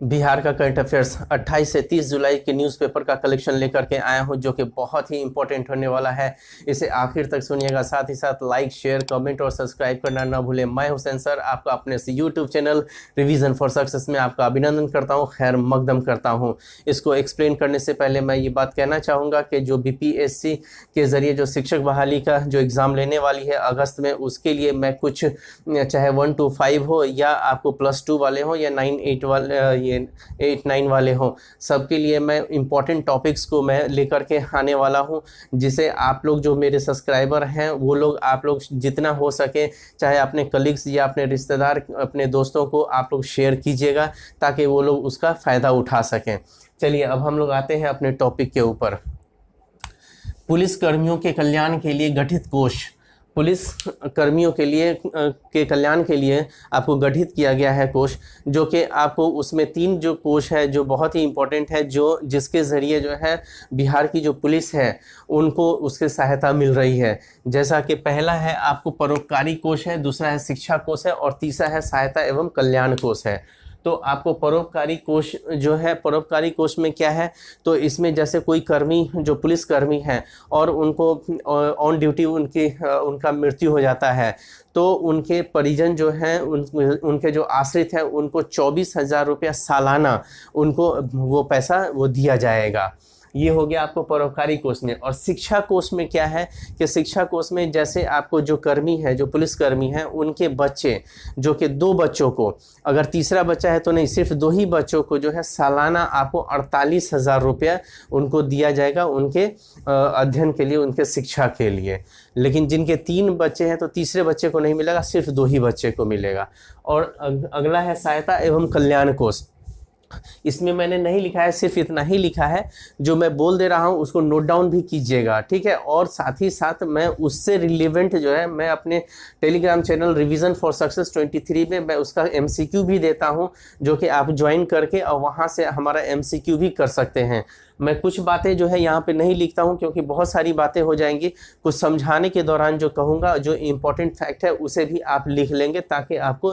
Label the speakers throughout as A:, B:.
A: बिहार का current affairs 28 से 30 जुलाई के न्यूज़पेपर का कलेक्शन लेकर के आया हूं, जो कि बहुत ही इंपॉर्टेंट होने वाला है। इसे आखिर तक सुनिएगा, साथ ही साथ लाइक, शेयर, कमेंट और सब्सक्राइब करना ना भूलें। मैं हुसैन सर आपका अपने YouTube channel revision for success में आपका अभिनंदन करता हूं, खैर मकदम करता हूं। इसको एक्सप्लेन करने से पहले मैं ये बात कहना चाहूँगा कि जो BPSC के ज़रिए जो शिक्षक बहाली का जो एग्ज़ाम लेने वाली है अगस्त में, उसके लिए मैं कुछ चाहे 1 to 5 हो या आपको +2 वाले हो या 9-8 वाले, ये 8-9 वाले हों, सबके लिए मैं इम्पॉर्टेंट टॉपिक्स को मैं लेकर के आने वाला हूं, जिसे आप लोग जो मेरे सब्सक्राइबर हैं वो लोग, आप लोग जितना हो सके चाहे अपने कलीग्स या अपने रिश्तेदार, अपने दोस्तों को आप लोग शेयर कीजिएगा ताकि वो लोग उसका फ़ायदा उठा सकें। चलिए अब हम लोग आते हैं अपने टॉपिक के ऊपर। पुलिस कर्मियों के कल्याण के लिए गठित कोष, पुलिस कर्मियों के लिए के कल्याण के लिए आपको गठित किया गया है कोष, जो कि आपको उसमें 3 जो कोष है जो बहुत ही इम्पोर्टेंट है, जो जिसके ज़रिए जो है बिहार की जो पुलिस है उनको उससे सहायता मिल रही है। जैसा कि पहला है आपको परोपकारी कोष है, दूसरा है शिक्षा कोष है और तीसरा है सहायता एवं कल्याण कोष है। तो आपको परोपकारी कोष जो है, परोपकारी कोष में क्या है, तो इसमें जैसे कोई कर्मी जो पुलिस कर्मी हैं और उनको ऑन ड्यूटी उनका मृत्यु हो जाता है, तो उनके परिजन जो हैं उनके जो आश्रित हैं उनको 24,000 रुपया सालाना उनको वो पैसा वो दिया जाएगा। ये हो गया आपको परोपकारी कोष में। और शिक्षा कोष में क्या है कि शिक्षा कोष में जैसे आपको जो कर्मी है, जो पुलिसकर्मी हैं, उनके बच्चे जो कि 2 बच्चों को, अगर तीसरा बच्चा है तो नहीं, सिर्फ 2 ही बच्चों को जो है सालाना आपको 48,000 रुपया उनको दिया जाएगा उनके अध्ययन के लिए, उनके शिक्षा के लिए। लेकिन जिनके 3 बच्चे हैं तो तीसरे बच्चे को नहीं मिलेगा, सिर्फ 2 ही बच्चे को मिलेगा। और अगला है सहायता एवं कल्याण कोष। इसमें मैंने नहीं लिखा है, सिर्फ इतना ही लिखा है, जो मैं बोल दे रहा हूं उसको नोट डाउन भी कीजिएगा, ठीक है। और साथ ही साथ मैं उससे रिलेवेंट जो है, मैं अपने Telegram channel revision for success 23 में मैं उसका MCQ भी देता हूं, जो कि आप ज्वाइन करके और वहां से हमारा MCQ भी कर सकते हैं। मैं कुछ बातें जो है यहाँ पे नहीं लिखता हूँ क्योंकि बहुत सारी बातें हो जाएंगी, कुछ समझाने के दौरान जो कहूँगा, जो इम्पोर्टेंट फैक्ट है उसे भी आप लिख लेंगे, ताकि आपको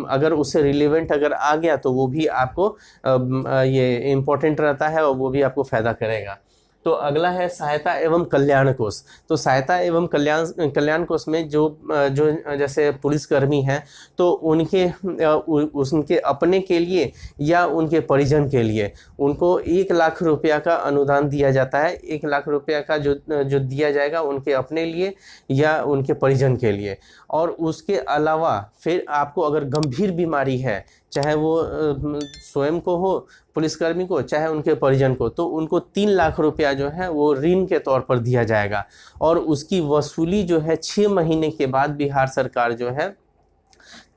A: अगर उससे रिलेवेंट अगर आ गया तो वो भी आपको ये इम्पोर्टेंट रहता है और वो भी आपको फ़ायदा करेगा। तो अगला है सहायता एवं कल्याण कोष। तो सहायता एवं कल्याण कोष में जो जैसे पुलिसकर्मी हैं तो उनके अपने के लिए या उनके परिजन के लिए उनको 1 लाख रुपया का अनुदान दिया जाता है। 1 लाख रुपया का जो दिया जाएगा उनके अपने लिए या उनके परिजन के लिए। और उसके अलावा फिर आपको अगर गंभीर बीमारी है, चाहे वो स्वयं को हो, पुलिसकर्मी को, चाहे उनके परिजन को, तो उनको 3 लाख रुपया जो है वो ऋण के तौर पर दिया जाएगा। और उसकी वसूली जो है 6 महीने के बाद बिहार सरकार जो है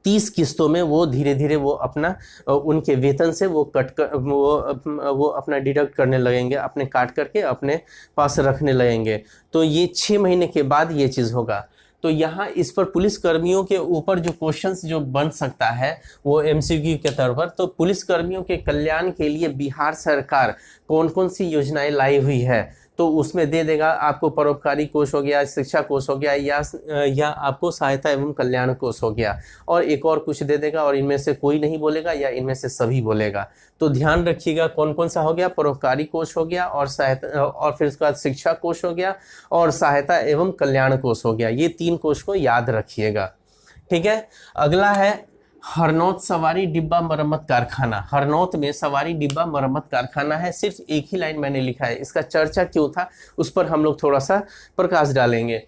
A: 30 किस्तों में वो धीरे धीरे वो अपना उनके वेतन से वो वो अपना डिडक्ट करने लगेंगे, अपने काट करके अपने पास रखने लगेंगे। तो ये 6 महीने के बाद ये चीज़ होगा। तो यहाँ इस पर पुलिस कर्मियों के ऊपर जो क्वेश्चंस जो बन सकता है वो MCQ के तौर पर, तो पुलिस कर्मियों के कल्याण के लिए बिहार सरकार कौन कौन सी योजनाएं लाई हुई है, तो उसमें दे देगा आपको परोपकारी कोष हो गया, शिक्षा कोष हो गया, या आपको सहायता एवं कल्याण कोष हो गया, और एक और कुछ दे देगा, और इनमें से कोई नहीं बोलेगा या इनमें से सभी बोलेगा। तो ध्यान रखिएगा कौन कौन सा हो गया, परोपकारी कोष हो गया, और सहायता, और फिर उसके बाद शिक्षा कोष हो गया, और सहायता एवं कल्याण कोष हो गया। ये 3 कोष को याद रखिएगा, ठीक है। अगला है हरनौत सवारी डिब्बा मरम्मत कारखाना। हरनौत में सवारी डिब्बा मरम्मत कारखाना है, सिर्फ एक ही लाइन मैंने लिखा है। इसका चर्चा क्यों था उस पर हम लोग थोड़ा सा प्रकाश डालेंगे।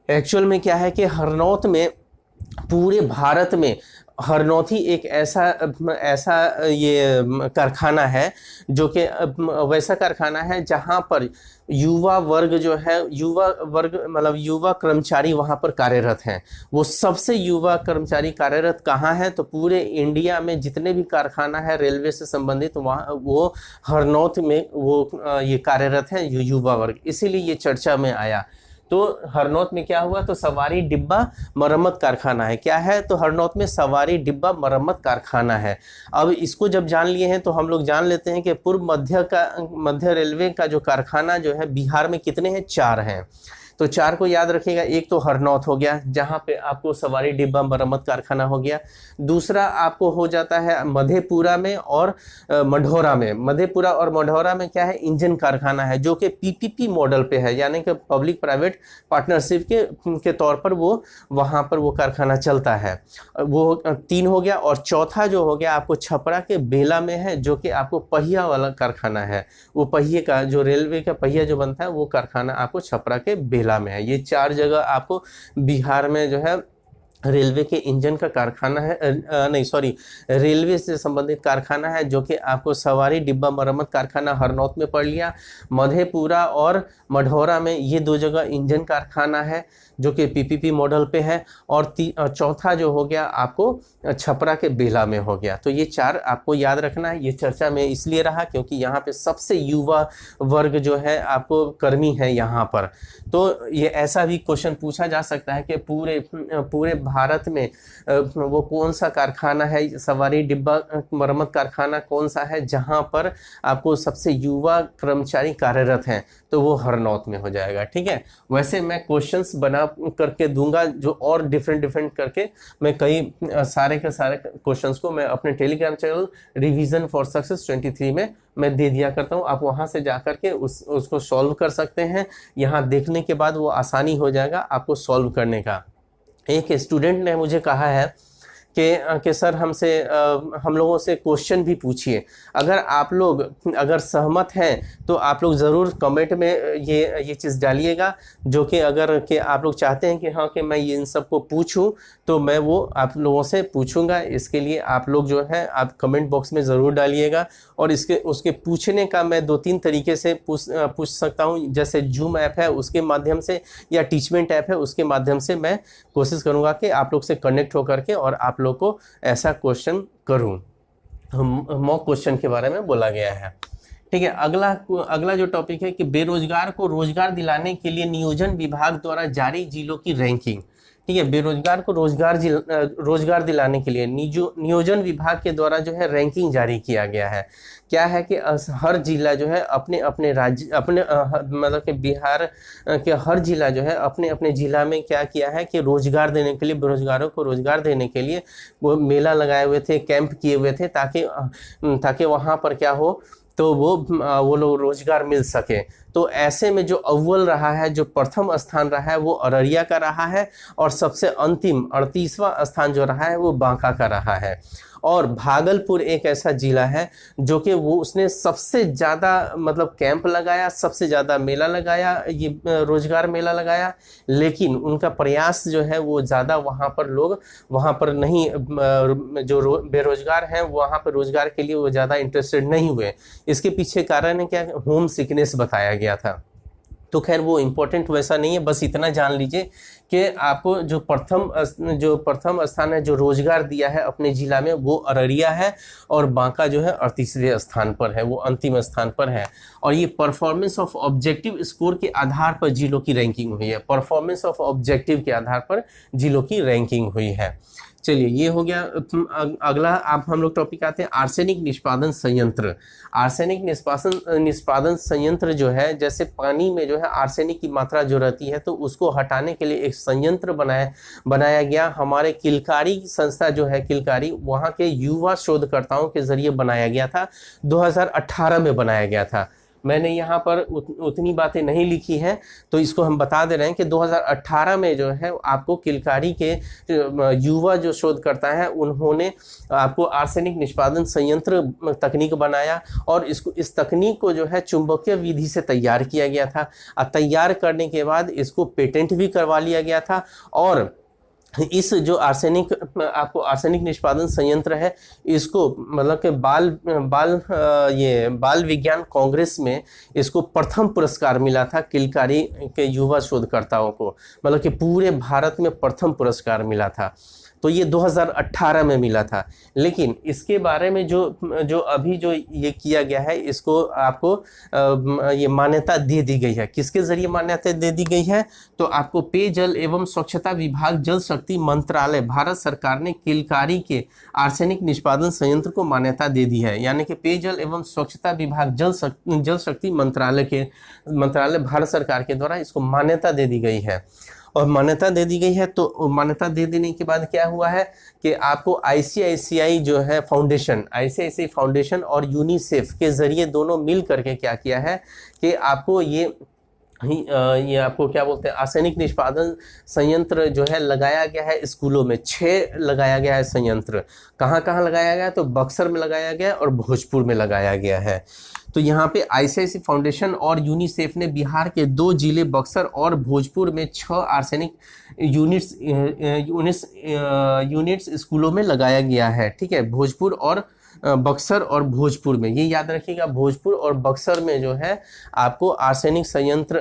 A: एक्चुअल में क्या है कि हरनौत में पूरे भारत में हरनौत ही एक ऐसा ये कारखाना है जो कि वैसा कारखाना है जहाँ पर युवा वर्ग जो है, युवा वर्ग मतलब युवा कर्मचारी वहाँ पर कार्यरत हैं। वो सबसे युवा कर्मचारी कार्यरत कहाँ है, तो पूरे इंडिया में जितने भी कारखाना है रेलवे से संबंधित, वहाँ वो हरनौत में वो ये कार्यरत है युवा वर्ग, इसीलिए ये चर्चा में आया। तो हरनौत में क्या हुआ, तो सवारी डिब्बा मरम्मत कारखाना है। क्या है, तो हरनौत में सवारी डिब्बा मरम्मत कारखाना है। अब इसको जब जान लिए हैं तो हम लोग जान लेते हैं कि पूर्व मध्य रेलवे का जो कारखाना जो है बिहार में कितने हैं, 4 हैं। तो 4 को याद रखिएगा। एक तो हरनौत हो गया, जहाँ पे आपको सवारी डिब्बा मरम्मत कारखाना हो गया। दूसरा आपको हो जाता है मधेपुरा में और मढ़ौरा में। मधेपुरा और मढ़ौरा में क्या है, इंजन कारखाना है, जो कि पीपीपी मॉडल पे है, यानी कि पब्लिक प्राइवेट पार्टनरशिप के तौर पर वो वहाँ पर वो कारखाना चलता है। वो 3 हो गया। और चौथा जो हो गया आपको छपरा के बेला में है, जो कि आपको पहिया वाला कारखाना है। वो पहिए का जो रेलवे का पहिया जो बनता है वो कारखाना आपको छपरा के बेला में है। ये 4 जगह आपको बिहार में जो है रेलवे के इंजन का कारखाना है, नहीं सॉरी, रेलवे से संबंधित कारखाना है, जो कि आपको सवारी डिब्बा मरम्मत कारखाना हरनौत में पड़ लिया। मधेपुरा और मढ़ौरा में ये 2 जगह इंजन कारखाना है, जो कि पीपीपी मॉडल पे है। और चौथा जो हो गया आपको छपरा के बेला में हो गया। तो ये 4 आपको याद रखना है। ये चर्चा में इसलिए रहा क्योंकि यहाँ पे सबसे युवा वर्ग जो है आपको कर्मी है यहाँ पर। तो ये ऐसा भी क्वेश्चन पूछा जा सकता है कि पूरे भारत में वो कौन सा कारखाना है, सवारी डिब्बा मरम्मत कारखाना कौन सा है जहाँ पर आपको सबसे युवा कर्मचारी कार्यरत हैं, तो वो हरनौत में हो जाएगा। ठीक है, वैसे मैं क्वेश्चंस बना करके दूंगा जो और डिफरेंट करके मैं कई सारे के सारे क्वेश्चंस को मैं अपने Telegram channel revision for success 23 में मैं दे दिया करता हूं। आप वहां से जाकर के उसको सॉल्व कर सकते हैं। यहाँ देखने के बाद वो आसानी हो जाएगा आपको सॉल्व करने का। एक स्टूडेंट ने मुझे कहा है कि सर हम लोगों से क्वेश्चन भी पूछिए। अगर आप लोग अगर सहमत हैं तो आप लोग ज़रूर कमेंट में ये चीज़ डालिएगा, जो कि अगर कि आप लोग चाहते हैं कि हाँ कि मैं इन सबको पूछूं, तो मैं वो आप लोगों से पूछूंगा। इसके लिए आप लोग जो है आप कमेंट बॉक्स में ज़रूर डालिएगा। और उसके पूछने का मैं 2-3 तरीके से पूछ सकता हूँ। जैसे जूम ऐप है उसके माध्यम से, या टीचमेंट ऐप है उसके माध्यम से मैं कोशिश करूँगा कि आप लोग से कनेक्ट होकर के और आप लोग को ऐसा क्वेश्चन करूं। मॉक क्वेश्चन के बारे में बोला गया है। ठीक है, अगला जो टॉपिक है कि बेरोजगार को रोजगार दिलाने के लिए नियोजन विभाग द्वारा जारी जिलों की रैंकिंग। ठीक है, बेरोजगार को रोजगार दिलाने के लिए नियोजन विभाग के द्वारा जो है रैंकिंग जारी किया गया है। क्या है कि हर जिला जो है अपने राज्य मतलब कि बिहार के हर जिला जो है अपने जिला में क्या किया है कि रोजगार देने के लिए, बेरोजगारों को रोजगार देने के लिए वो मेला लगाए हुए थे, कैंप किए हुए थे, ताकि वहाँ पर क्या हो तो वो लोग रोजगार मिल सके। तो ऐसे में जो अव्वल रहा है, जो प्रथम स्थान रहा है वो अररिया का रहा है, और सबसे अंतिम 38वां स्थान जो रहा है वो बांका का रहा है। और भागलपुर एक ऐसा जिला है जो कि उसने सबसे ज़्यादा मतलब कैंप लगाया, सबसे ज़्यादा मेला लगाया, ये रोजगार मेला लगाया, लेकिन उनका प्रयास जो है वो ज़्यादा वहाँ पर नहीं, जो बेरोजगार हैं वहाँ पर रोजगार के लिए वो ज़्यादा इंटरेस्टेड नहीं हुए। इसके पीछे कारण है क्या, होम सिकनेस बताया गया था। तो खैर वो इम्पोर्टेंट वैसा नहीं है, बस इतना जान लीजिए कि आपको जो प्रथम स्थान है जो रोजगार दिया है अपने जिला में वो अररिया है, और बांका जो है 38वें स्थान पर है, वो अंतिम स्थान पर है। और ये परफॉर्मेंस ऑफ ऑब्जेक्टिव स्कोर के आधार पर जिलों की रैंकिंग हुई है। परफॉर्मेंस ऑफ ऑब्जेक्टिव के आधार पर जिलों की रैंकिंग हुई है। चलिए ये हो गया। अगला आप हम लोग टॉपिक आते हैं आर्सेनिक निष्पादन संयंत्र। आर्सेनिक निष्पादन संयंत्र जो है, जैसे पानी में जो है आर्सेनिक की मात्रा जो रहती है तो उसको हटाने के लिए एक संयंत्र बनाया गया। हमारे किलकारी संस्था जो है किलकारी, वहाँ के युवा शोधकर्ताओं के जरिए बनाया गया था। 2018 में बनाया गया था। मैंने यहाँ पर उतनी बातें नहीं लिखी हैं, तो इसको हम बता दे रहे हैं कि 2018 में जो है आपको किलकारी के युवा जो शोधकर्ता हैं उन्होंने आपको आर्सेनिक निष्पादन संयंत्र तकनीक बनाया, और इस तकनीक को जो है चुंबकीय विधि से तैयार किया गया था। तैयार करने के बाद इसको पेटेंट भी करवा लिया गया था। और इस जो आर्सेनिक निष्पादन संयंत्र है, इसको मतलब कि बाल विज्ञान कांग्रेस में इसको प्रथम पुरस्कार मिला था किलकारी के युवा शोधकर्ताओं को, मतलब कि पूरे भारत में प्रथम पुरस्कार मिला था। तो ये 2018 में मिला था। लेकिन इसके बारे में जो अभी जो ये किया गया है, इसको आपको ये मान्यता दे दी गई है। किसके जरिए मान्यता दे दी गई है? तो आपको पेयजल एवं स्वच्छता विभाग, जल शक्ति मंत्रालय, भारत सरकार ने किलकारी के आर्सेनिक निष्पादन संयंत्र को मान्यता दे दी है। यानी कि पेयजल एवं स्वच्छता विभाग, जल शक्ति मंत्रालय भारत सरकार के द्वारा इसको मान्यता दे दी गई है। और मान्यता दे दी गई है, तो मान्यता दे देने के बाद क्या हुआ है कि आपको आईसीआईसीआई जो है फाउंडेशन, आईसीआईसीआई फाउंडेशन और यूनिसेफ के जरिए दोनों मिल करके क्या किया है कि आपको ये आपको क्या बोलते हैं, आर्सेनिक निष्पादन संयंत्र जो है लगाया गया है स्कूलों में। 6 लगाया गया है संयंत्र। कहाँ कहाँ लगाया गया है? तो बक्सर में लगाया गया और भोजपुर में लगाया गया है। तो यहाँ पे आईसीआईसीआई फाउंडेशन और यूनिसेफ ने बिहार के 2 जिले बक्सर और भोजपुर में 6 आर्सेनिक यूनिट्स स्कूलों में लगाया गया है। ठीक है, भोजपुर और बक्सर और भोजपुर में, ये याद रखिएगा, भोजपुर और बक्सर में जो है आपको आर्सेनिक संयंत्र,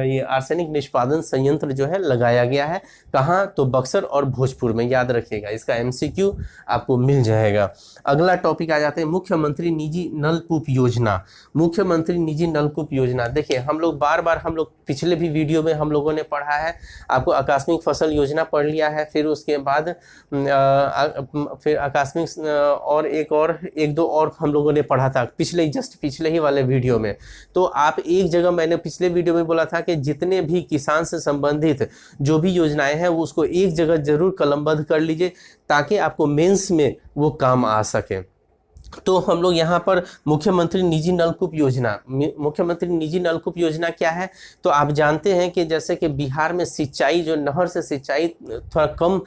A: ये आर्सेनिक निष्पादन संयंत्र जो है लगाया गया है। कहाँ? तो बक्सर और भोजपुर में, याद रखिएगा। इसका एमसीक्यू आपको मिल जाएगा। अगला टॉपिक आ जाते हैं मुख्यमंत्री निजी नलकूप योजना। मुख्यमंत्री निजी नलकूप योजना, देखिए हम लोग बार हम लोग पिछले भी वीडियो में हम लोगों ने पढ़ा है। आपको आकस्मिक फसल योजना पढ़ लिया है, फिर उसके बाद फिर आकस्मिक और एक दो और हम लोगों ने पढ़ा था पिछले ही वाले वीडियो में। तो आप एक जगह, मैंने पिछले वीडियो में बोला था कि जितने भी किसान से संबंधित जो भी योजनाएं हैं वो उसको एक जगह जरूर कलमबद्ध कर लीजिए, ताकि आपको मेंस में वो काम आ सके। तो हम लोग यहाँ पर मुख्यमंत्री निजी नलकूप योजना क्या है? तो आप जानते हैं कि जैसे कि बिहार में सिंचाई, जो नहर से सिंचाई थोड़ा कम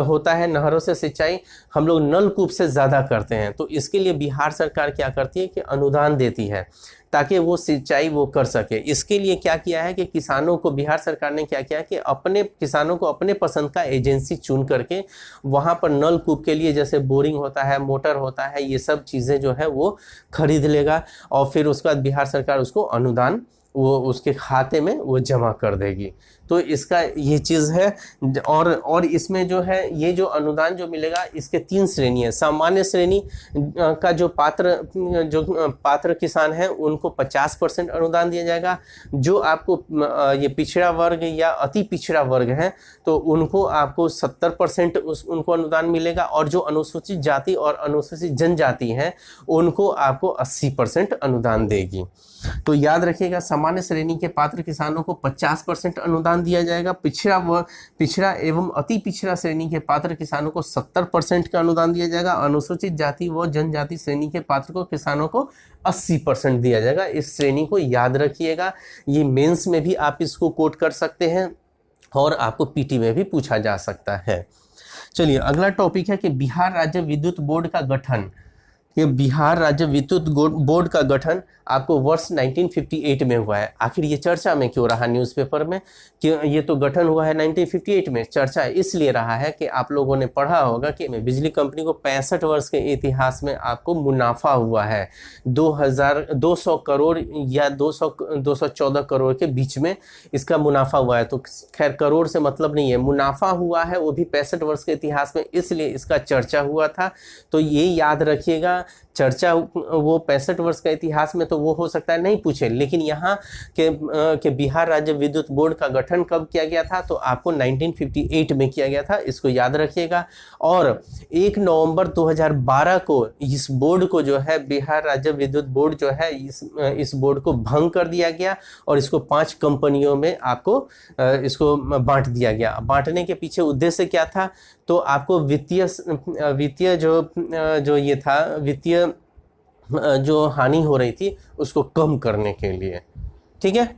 A: होता है, नहरों से सिंचाई हम लोग नलकूप से ज़्यादा करते हैं। तो इसके लिए बिहार सरकार क्या करती है कि अनुदान देती है ताकि वो सिंचाई वो कर सके। इसके लिए क्या किया है कि किसानों को, बिहार सरकार ने क्या किया कि अपने किसानों को अपने पसंद का एजेंसी चुन करके वहाँ पर नलकूप के लिए, जैसे बोरिंग होता है, मोटर होता है, ये सब चीज़ें जो है वो खरीद लेगा और फिर उसके बाद बिहार सरकार उसको अनुदान वो उसके खाते में वो जमा कर देगी। तो इसका ये चीज़ है। और इसमें जो है ये जो अनुदान जो मिलेगा, इसके 3 श्रेणी है। सामान्य श्रेणी का जो पात्र किसान है उनको 50% अनुदान दिया जाएगा। जो आपको ये पिछड़ा वर्ग या अति पिछड़ा वर्ग है तो उनको आपको 70% उनको अनुदान मिलेगा। और जो अनुसूचित जाति और अनुसूचित जनजाति हैं उनको आपको 80% अनुदान देगी। तो याद रखिएगा, सामान्य श्रेणी के पात्र किसानों को 50% अनुदान दिया जाएगा। पिछड़ा एवं अति पिछड़ा श्रेणी के पात्र किसानों को 70% का अनुदान दिया जाएगा। अनुसूचित जाति व जनजाति श्रेणी के पात्र किसानों को 80% दिया जाएगा। इस श्रेणी को याद रखिएगा। ये मेंस में भी आप इसको कोट कर सकते हैं और आपको पीटी में भी पूछा जा सकता है। चलिए अगला टॉपिक है कि बिहार राज्य विद्युत बोर्ड का गठन। ये बिहार राज्य विद्युत बोर्ड का गठन आपको वर्ष 1958 में हुआ है। आखिर ये चर्चा में क्यों रहा न्यूज़पेपर में कि ये तो गठन हुआ है 1958 में? चर्चा इसलिए रहा है कि आप लोगों ने पढ़ा होगा कि बिजली कंपनी को 65 वर्ष के इतिहास में आपको मुनाफा हुआ है 200 करोड़ या 214 करोड़ के बीच में इसका मुनाफा हुआ है। तो खैर करोड़ से मतलब नहीं है, मुनाफा हुआ है, वो भी 65 वर्ष के इतिहास में, इसलिए इसका चर्चा हुआ था। तो ये याद रखिएगा, चर्चा वो 65 वर्ष का इतिहास में तो वो हो सकता है नहीं पूछे, लेकिन यहाँ के बिहार राज्य विद्युत बोर्ड का गठन कब किया गया था? तो आपको 1958 में किया गया था, इसको याद रखिएगा। और 1 नवंबर 2012 को इस बोर्ड को जो है, बिहार राज्य विद्युत बोर्ड जो है, इस बोर्ड को भंग कर दिया गया और इसको 5 कंपनियों में आपको इसको बांट दिया गया। बांटने के पीछे उद्देश्य क्या था? तो आपको वित्तीय जो हानि हो रही थी उसको कम करने के लिए। ठीक है,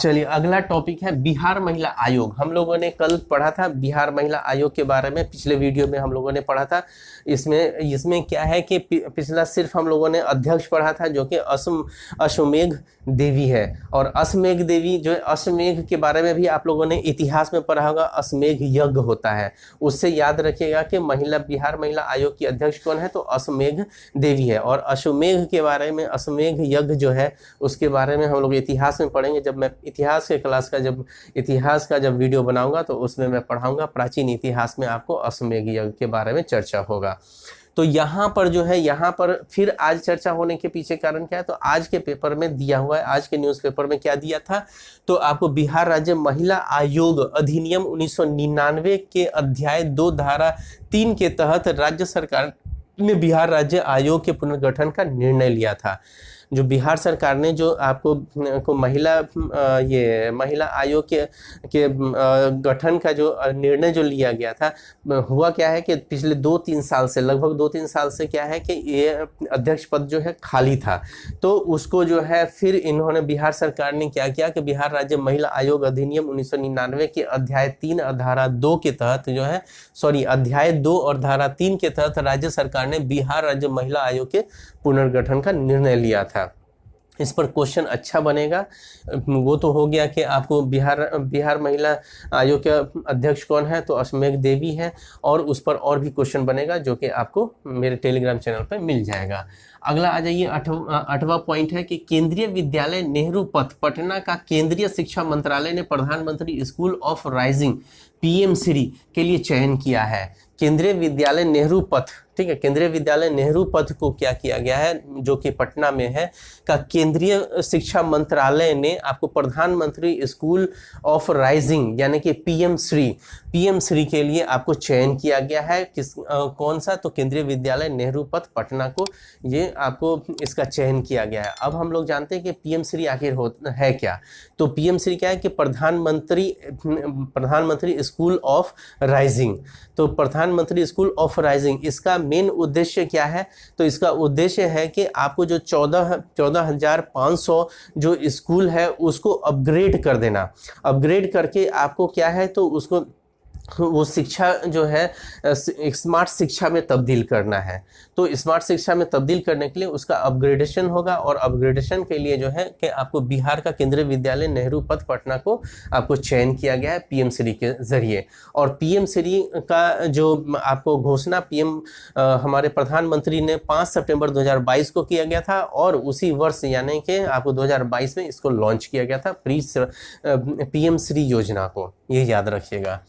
A: चलिए अगला टॉपिक है बिहार महिला आयोग। हम लोगों ने कल पढ़ा था बिहार महिला आयोग के बारे में, पिछले वीडियो में हम लोगों ने पढ़ा था। इसमें क्या है कि पिछला सिर्फ हम लोगों ने अध्यक्ष पढ़ा था जो कि अश्वमेघ देवी है। और अश्वमेघ देवी जो है, अश्वमेघ के बारे में भी आप लोगों ने इतिहास में पढ़ा होगा, अश्वमेघ यज्ञ होता है, उससे याद रखिएगा कि बिहार महिला आयोग की अध्यक्ष कौन है? तो अश्वमेघ देवी है। और अश्वमेघ के बारे में, अश्वमेघ यज्ञ जो है उसके बारे में हम लोग इतिहास में पढ़ेंगे जब मैं मैं इतिहास का जब वीडियो बनाऊंगा तो उसमें मैं पढ़ाऊंगा, प्राचीन इतिहास में आपको अश्वमेध यज्ञ के बारे में चर्चा होगा। तो यहाँ पर जो है, यहाँ पर फिर आज चर्चा होने के पीछे कारण क्या है, तो आज के पेपर में दिया हुआ है, आज के न्यूज़पेपर में क्या दिया था, तो आपको बिहार राज्य महिला आयोग अधिनियम 1999 के अध्याय 2 धारा 3 के तहत राज्य सरकार ने बिहार राज्य आयोग के पुनर्गठन का निर्णय लिया था। जो बिहार सरकार ने जो आपको को महिला आयोग के गठन का जो निर्णय जो लिया गया था, हुआ क्या है कि पिछले 2-3 साल से, लगभग 2-3 साल से क्या है कि ये अध्यक्ष पद जो है खाली था। तो उसको जो है फिर इन्होंने, बिहार सरकार ने क्या किया कि बिहार राज्य महिला आयोग अधिनियम 1999 के अध्याय 3 और धारा 2 के तहत जो है, अध्याय 2 और धारा 3 के तहत राज्य सरकार ने बिहार राज्य महिला आयोग के पुनर्गठन का निर्णय लिया था। इस पर क्वेश्चन अच्छा बनेगा। वो तो हो गया कि आपको बिहार महिला आयोग के अध्यक्ष कौन है, तो अश्वमेध देवी है, और उस पर और भी क्वेश्चन बनेगा जो कि आपको मेरे टेलीग्राम चैनल पर मिल जाएगा। अगला आ जाइए, 8वां पॉइंट है कि केंद्रीय विद्यालय नेहरू पथ पटना का केंद्रीय शिक्षा मंत्रालय ने प्रधानमंत्री school of rising PM Shri के लिए चयन किया है। केंद्रीय विद्यालय नेहरू पथ, ठीक है, केंद्रीय विद्यालय नेहरू पथ को क्या किया गया है, जो कि पटना में है, का केंद्रीय शिक्षा मंत्रालय ने आपको प्रधानमंत्री स्कूल ऑफ राइजिंग यानी कि PM श्री के लिए आपको चयन किया गया है। कौन सा, तो केंद्रीय विद्यालय नेहरू पथ पटना को ये आपको इसका चयन किया गया है। अब हम लोग जानते हैं कि PM श्री आखिर है क्या, तो PM श्री क्या है कि प्रधानमंत्री स्कूल ऑफ राइजिंग। तो प्रधानमंत्री स्कूल ऑफ राइजिंग, इसका मेन उद्देश्य क्या है, तो इसका उद्देश्य है कि आपको जो 14,500 जो स्कूल है उसको अपग्रेड कर देना। अपग्रेड करके आपको क्या है, तो उसको वो शिक्षा जो है स्मार्ट शिक्षा में तब्दील करना है। तो स्मार्ट शिक्षा में तब्दील करने के लिए उसका अपग्रेडेशन होगा, और अपग्रेडेशन के लिए जो है कि आपको बिहार का केंद्रीय विद्यालय नेहरू पथ पटना को आपको चयन किया गया है PM श्री के जरिए। और PM श्री का जो आपको घोषणा हमारे प्रधानमंत्री ने 5 सितंबर 2022 को किया गया था, और उसी वर्ष यानी कि आपको 2022 में इसको लॉन्च किया गया था, PM श्री योजना को, ये याद रखिएगा।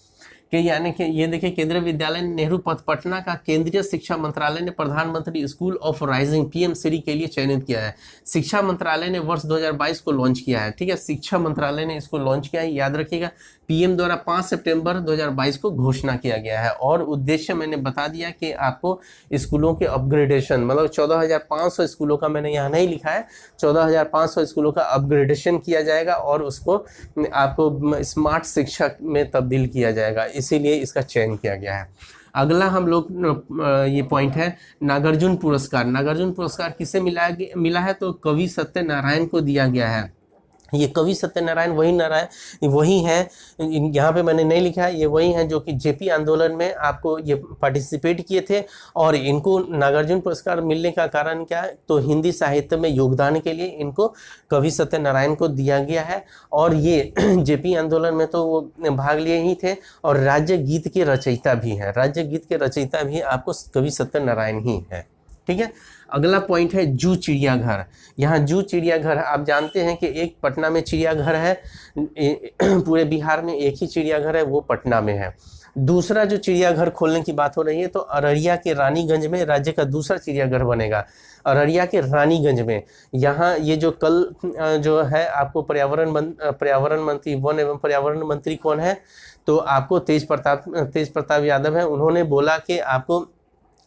A: कि यानी कि ये देखिए, केंद्रीय विद्यालय नेहरू पथ पटना का केंद्रीय शिक्षा मंत्रालय ने प्रधानमंत्री school of rising PM Shri के लिए चयनित किया है। शिक्षा मंत्रालय ने वर्ष 2022 को लॉन्च किया है, ठीक है, शिक्षा मंत्रालय ने इसको लॉन्च किया है, याद रखिएगा। PM द्वारा 5 सितंबर 2022 को घोषणा किया गया है, और उद्देश्य मैंने बता दिया कि आपको स्कूलों के अपग्रेडेशन, मतलब 14,500 स्कूलों का मैंने यहाँ नहीं लिखा है, 14,500 स्कूलों का अपग्रेडेशन किया जाएगा, और उसको आपको स्मार्ट शिक्षा में तब्दील किया जाएगा, इसीलिए इसका चयन किया गया है। अगला हम लोग ये पॉइंट है नागार्जुन पुरस्कार। नागार्जुन पुरस्कार किसे मिला है, तो कवि सत्यनारायण को दिया गया है। ये कवि सत्यनारायण वही हैं, यहाँ पे मैंने नहीं लिखा है, ये वही हैं जो कि JP आंदोलन में आपको ये पार्टिसिपेट किए थे, और इनको नागार्जुन पुरस्कार मिलने का कारण क्या है, तो हिंदी साहित्य में योगदान के लिए इनको कवि सत्यनारायण को दिया गया है। और ये JP आंदोलन में तो वो भाग लिए ही थे, और राज्य गीत के रचयिता भी हैं, राज्य गीत के रचयिता भी आपको कवि सत्यनारायण ही है, ठीक है। अगला पॉइंट है जू चिड़ियाघर। यहाँ जू चिड़ियाघर, आप जानते हैं कि एक पटना में चिड़ियाघर है, पूरे बिहार में एक ही चिड़ियाघर है, वो पटना में है। दूसरा जो चिड़ियाघर खोलने की बात हो रही है, तो अररिया के रानीगंज में राज्य का दूसरा चिड़ियाघर बनेगा, अररिया के रानीगंज में। यहाँ ये जो कल जो है आपको पर्यावरण मंत्री, वन एवं पर्यावरण मंत्री कौन है, तो आपको तेज प्रताप यादव है। उन्होंने बोला कि आपको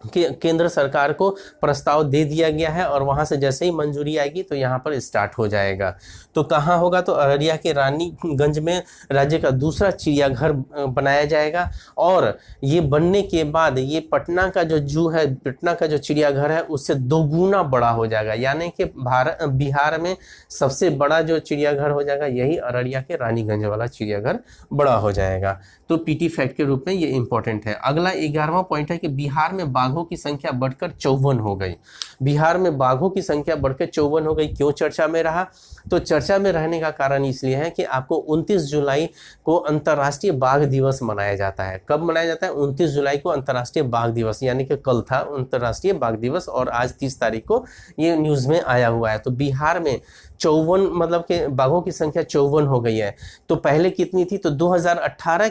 A: कि केंद्र सरकार को प्रस्ताव दे दिया गया है, और वहां से जैसे ही मंजूरी आएगी तो यहाँ पर स्टार्ट हो जाएगा। तो कहाँ होगा, तो अररिया के रानीगंज में राज्य का दूसरा चिड़ियाघर बनाया जाएगा, और ये बनने के बाद ये पटना का जो जू है, पटना का जो चिड़ियाघर है, उससे 2 गुना बड़ा हो जाएगा, यानी कि बिहार में सबसे बड़ा जो चिड़ियाघर हो जाएगा यही अररिया के रानीगंज वाला चिड़ियाघर बड़ा हो जाएगा। तो PT फैक्ट के रूप में ये इंपॉर्टेंट है। अगला 11वां पॉइंट है कि बिहार में बाघों बाघों की संख्या बढ़कर 54 हो गई। बिहार में बाघों की संख्या बढ़कर 54 हो गई। क्यों चर्चा में रहा? तो चर्चा में रहने का कारण इसलिए है कि आपको 29 जुलाई को अंतर्राष्ट्रीय बाघ दिवस मनाया जाता है। कब मनाया जाता है? 29 जुलाई को अंतर्राष्ट्रीय बाघ दिवस, यानी कि कल था अंतर्राष्ट्रीय बाघ दिवस और आज 30 तारीख को ये न्यूज़ में आया हुआ है। तो बिहार में 54 मतलब के बाघों की संख्या 54 हो गई है। तो पहले कितनी थी? तो 2018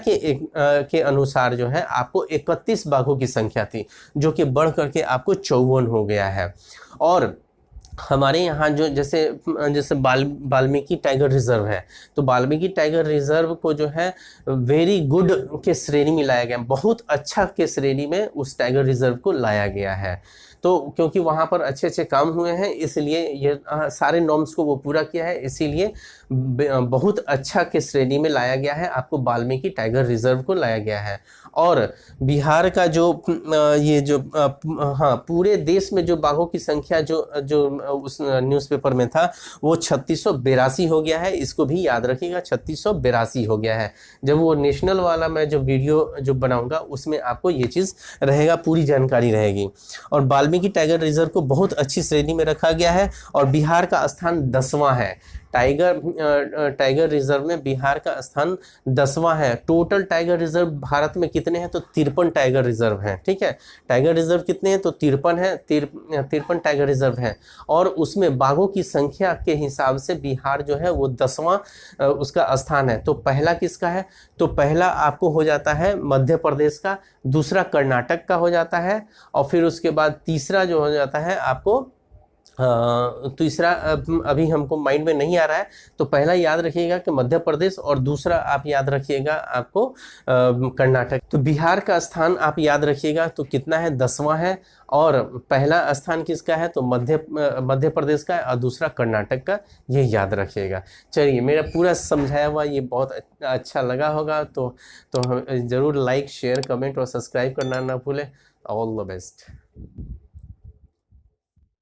A: के अनुसार जो है आपको 31 बाघों की संख्या थी, जो कि बढ़ करके आपको 54 हो गया है। और हमारे यहाँ जो जैसे वाल्मीकि टाइगर रिजर्व है, तो वाल्मीकि टाइगर रिजर्व को जो है वेरी गुड के श्रेणी में लाया गया, बहुत अच्छा के श्रेणी में उस टाइगर रिजर्व को लाया गया है। तो क्योंकि वहाँ पर अच्छे अच्छे काम हुए हैं, इसलिए ये सारे नॉर्म्स को वो पूरा किया है, इसीलिए बहुत अच्छा के श्रेणी में लाया गया है, आपको वाल्मीकि टाइगर रिजर्व को लाया गया है। और बिहार का जो ये जो हाँ, पूरे देश में जो बाघों की संख्या जो उस न्यूज़पेपर में था वो 3682 हो गया है। इसको भी याद रखिएगा, 3682 हो गया है। जब वो नेशनल वाला मैं जो वीडियो जो बनाऊंगा उसमें आपको ये चीज़ रहेगा, पूरी जानकारी रहेगी। और वाल्मीकि टाइगर रिजर्व को बहुत अच्छी श्रेणी में रखा गया है और बिहार का स्थान 10वां है। टाइगर रिजर्व में बिहार का स्थान 10वां है। टोटल टाइगर रिजर्व भारत में कितने हैं? तो 53 टाइगर रिजर्व हैं। ठीक है, टाइगर रिजर्व कितने हैं? तो 53 है, 53 टाइगर रिजर्व हैं। और उसमें बाघों की संख्या के हिसाब से बिहार जो है वो 10वां उसका स्थान है। तो पहला किसका है? तो पहला आपको हो जाता है मध्य प्रदेश का, दूसरा कर्नाटक का हो जाता है, और फिर उसके बाद तीसरा जो हो जाता है आपको तीसरा अभी हमको माइंड में नहीं आ रहा है। तो पहला याद रखिएगा कि मध्य प्रदेश, और दूसरा आप याद रखिएगा आपको कर्नाटक। तो बिहार का स्थान आप याद रखिएगा तो कितना है? 10वां है। और पहला स्थान किसका है? तो मध्य प्रदेश का है, और दूसरा कर्नाटक का, ये याद रखिएगा। चलिए, मेरा पूरा समझाया हुआ ये बहुत अच्छा लगा होगा, तो ज़रूर लाइक, शेयर, कमेंट और सब्सक्राइब करना ना भूलें। All the best.